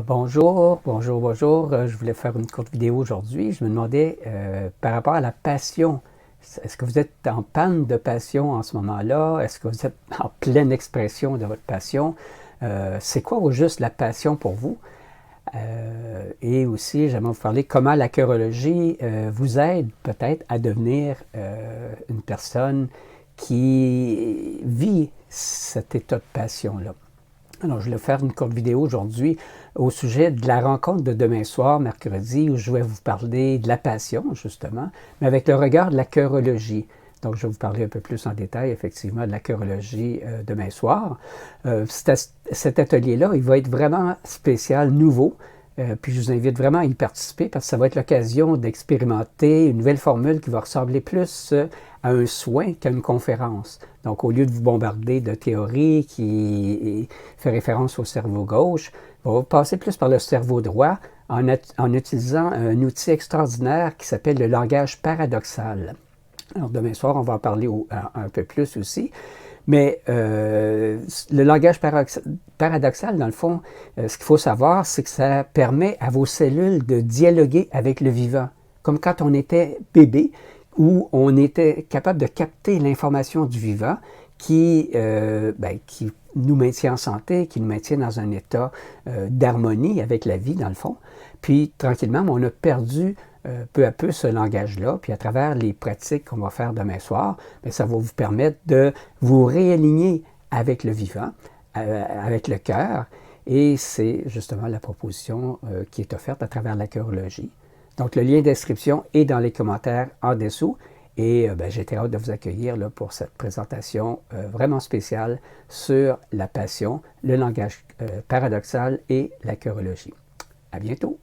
Bonjour. Je voulais faire une courte vidéo aujourd'hui. Je me demandais par rapport à la passion. Est-ce que vous êtes en panne de passion en ce moment-là? Est-ce que vous êtes en pleine expression de votre passion? C'est quoi au juste la passion pour vous? Et aussi, j'aimerais vous parler comment la chirologie vous aide peut-être à devenir une personne qui vit cet état de passion-là. Alors, je vais faire une courte vidéo aujourd'hui au sujet de la rencontre de demain soir, mercredi, où je vais vous parler de la passion, justement, mais avec le regard de la chirologie. Donc, je vais vous parler un peu plus en détail, effectivement, de la chirologie demain soir. Cet atelier-là, il va être vraiment spécial, nouveau. Puis je vous invite vraiment à y participer parce que ça va être l'occasion d'expérimenter une nouvelle formule qui va ressembler plus à un soin qu'à une conférence. Donc, au lieu de vous bombarder de théories qui fait référence au cerveau gauche, on va passer plus par le cerveau droit en utilisant un outil extraordinaire qui s'appelle le langage paradoxal. Alors, demain soir, on va en parler un peu plus aussi. Mais le langage paradoxal, dans le fond, ce qu'il faut savoir, c'est que ça permet à vos cellules de dialoguer avec le vivant. Comme quand on était bébé, où on était capable de capter l'information du vivant qui nous maintient en santé, qui nous maintient dans un état d'harmonie avec la vie, dans le fond. Puis, tranquillement, on a perdu peu à peu ce langage-là, puis à travers les pratiques qu'on va faire demain soir, bien, ça va vous permettre de vous réaligner avec le vivant, avec le cœur, et c'est justement la proposition qui est offerte à travers la chirologie. Donc, le lien d'inscription est dans les commentaires en dessous, et j'ai très hâte de vous accueillir là, pour cette présentation vraiment spéciale sur la passion, le langage paradoxal et la chirologie. À bientôt!